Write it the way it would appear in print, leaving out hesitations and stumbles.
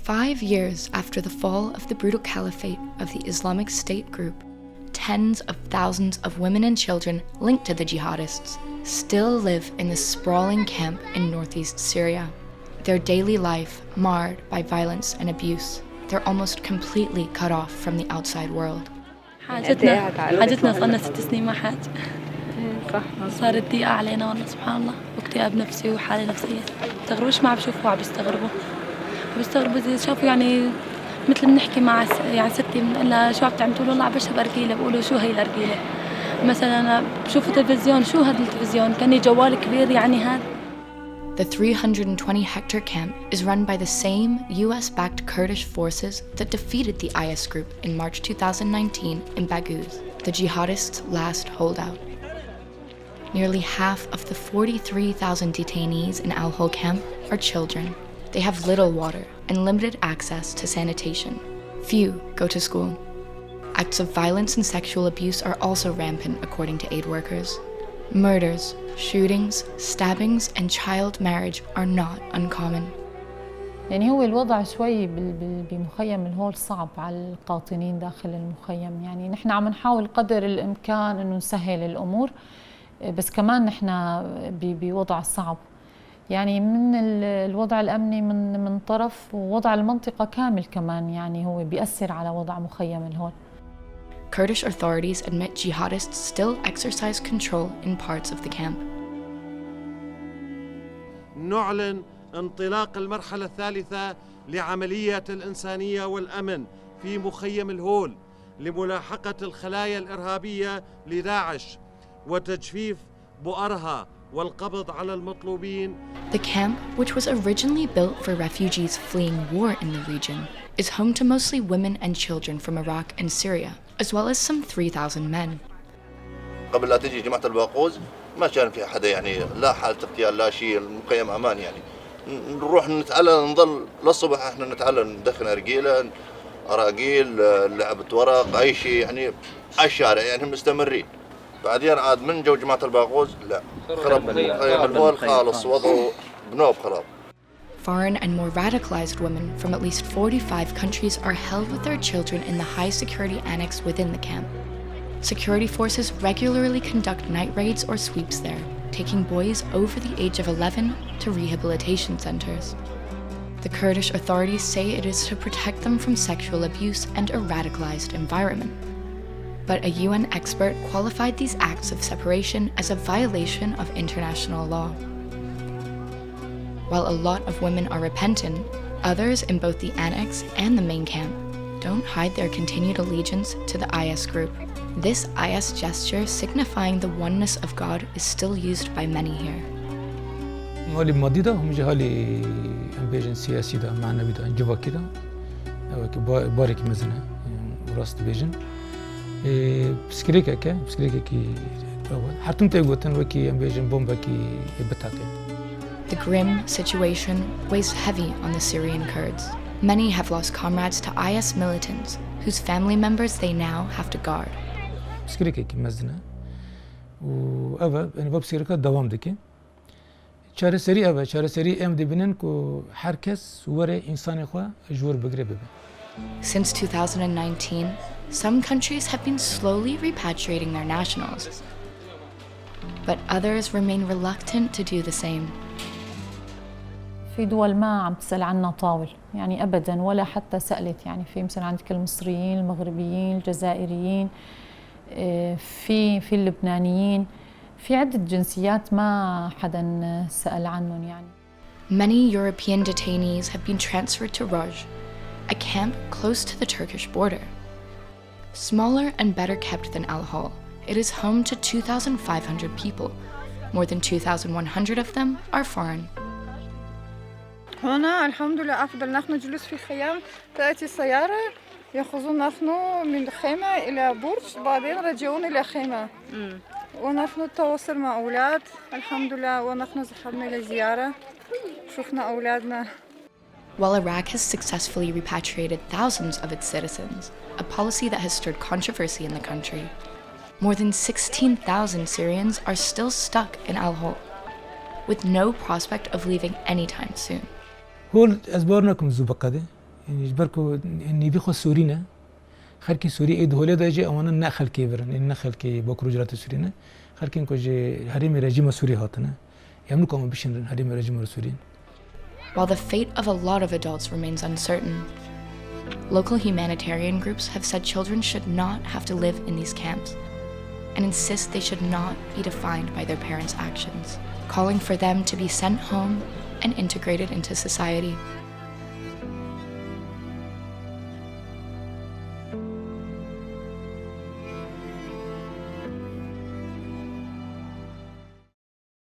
5 years after the fall of the brutal caliphate of the Islamic State group, tens of thousands of women and children linked to the jihadists still live in this sprawling camp in northeast Syria. Their daily life marred by violence and abuse. They're almost completely cut off from the outside world. حاجتنا صارنا 6 سنين ما حاج. صارت ضيقة علينا والله سبحان الله واكتئاب نفسي وحالة نفسية. بيستغربوش ما عم بيشوفوا عم بيستغربوا إذا شافوا يعني مثل بنحكي مع يعني ستي بنقول لها شو عم تعمل تقول والله عم بشرب أرجيلة بقولوا شو هي الأرجيلة. مثلا أنا بشوف تلفزيون شو هذا التلفزيون كأني جوال كبير يعني هذا. The 320-hectare camp is run by the same US-backed Kurdish forces that defeated the IS group in March 2019 in Baghouz, the jihadists' last holdout. Nearly half of the 43,000 detainees in al-Hol camp are children. They have little water and limited access to sanitation. Few go to school. Acts of violence and sexual abuse are also rampant, according to aid workers. Murders, shootings, stabbings, and child marriage are not uncommon. يعني هو الوضع شوي بمخيم الهول صعب على القاطنين داخل المخيم. يعني نحن عم نحاول قدر الإمكان إنه نسهل الأمور، بس كمان نحن بوضع صعب. يعني من الوضع الأمني من طرف، ووضع المنطقة كامل كمان يعني هو بيأثر على وضع مخيم الهول. Kurdish authorities admit jihadists still exercise control in parts of the camp. نعلن انطلاق المرحلة الثالثة لعملية الإنسانية والأمن في مخيم الهول لملاحقة الخلايا الإرهابية لداعش وتجفيف بؤرها والقبض على المطلوبين. The camp, which was originally built for refugees fleeing war in the region, is home to mostly women and children from Iraq and Syria, as well as some 3,000 men. قبل لا تجي جماعة الباقوز ما كان في حدا يعني لا حالة اغتيال لا شيء، المخيم أمان يعني. نروح نتعلم نضل للصبح احنا نتعلم ندخن أرجيلة أراجيل لعبة ورق أي شيء يعني على الشارع يعني مستمرين. بعدين عاد من جو جماعة الباقوز لا خرب المخيم الهول خالص وضعه بنوب خراب. Foreign and more radicalized women from at least 45 countries are held with their children in the high-security annex within the camp. Security forces regularly conduct night raids or sweeps there, taking boys over the age of 11 to rehabilitation centers. The Kurdish authorities say it is to protect them from sexual abuse and a radicalized environment. But a UN expert qualified these acts of separation as a violation of international law. While a lot of women are repentant, others in both the annex and the main camp don't hide their continued allegiance to the IS group. This IS gesture signifying the oneness of God is still used by many here. مالي مديدة هم جهالي أمبيجن سياسي ده معنا بيدا جوا كده بارك مزنا وراست بيجن بسكريكا كي حتى تقولن وكي أمبيجن بومبا كي بتاعته. The grim situation weighs heavy on the Syrian Kurds. Many have lost comrades to IS militants, whose family members they now have to guard. بسكريكا كي مزنا وأبا أنا بسكريكا دوام دكي. شهر سري أم دبنن كو حركس ورا إنسان خوا جور بقرب. Since 2019, some countries have been slowly repatriating their nationals, but others remain reluctant to do the same. في دول ما عم تسأل عنا طاول يعني أبداً ولا حتى سألت. يعني في مثلا عندك المصريين المغربيين الجزائريين في اللبنانيين في عدة جنسيات ما حدا سأل عنهم يعني. Many European detainees have been transferred to Roj, a camp close to the Turkish border. Smaller and better kept than al-Hol, it is home to 2,500 people. More than 2,100 of them are foreign. هنا الحمد لله أفضل. نحن جلوس في خيام، تأتي السيارة يأخذون نحن من خيمة إلى برج بعدين رجعون إلى خيمة. ونحن نتواصل مع أولاد الحمد لله ونحن ذهبنا لزيارة شفنا أولادنا. While Iraq has successfully repatriated thousands of its citizens, a policy that has stirred controversy in the country, more than 16,000 Syrians are still stuck in al-Hol, with no prospect of leaving anytime soon. هول أزبارناكم زوبقة يعني جبركو إني بيخو سورينا خلكي سوري إيد هولي دا جي أوانا نخل كيبرن إن نخل كي بكرو جرات سورينا خلكي إنكو جي هريم رجيم سوري هاتنا يملكوا ما بيشن هريم رجيم سوريين. While the fate of a lot of adults remains uncertain, local humanitarian groups have said children should not have to live in these camps and insist they should not be defined by their parents' actions, calling for them to be sent home and integrated into society.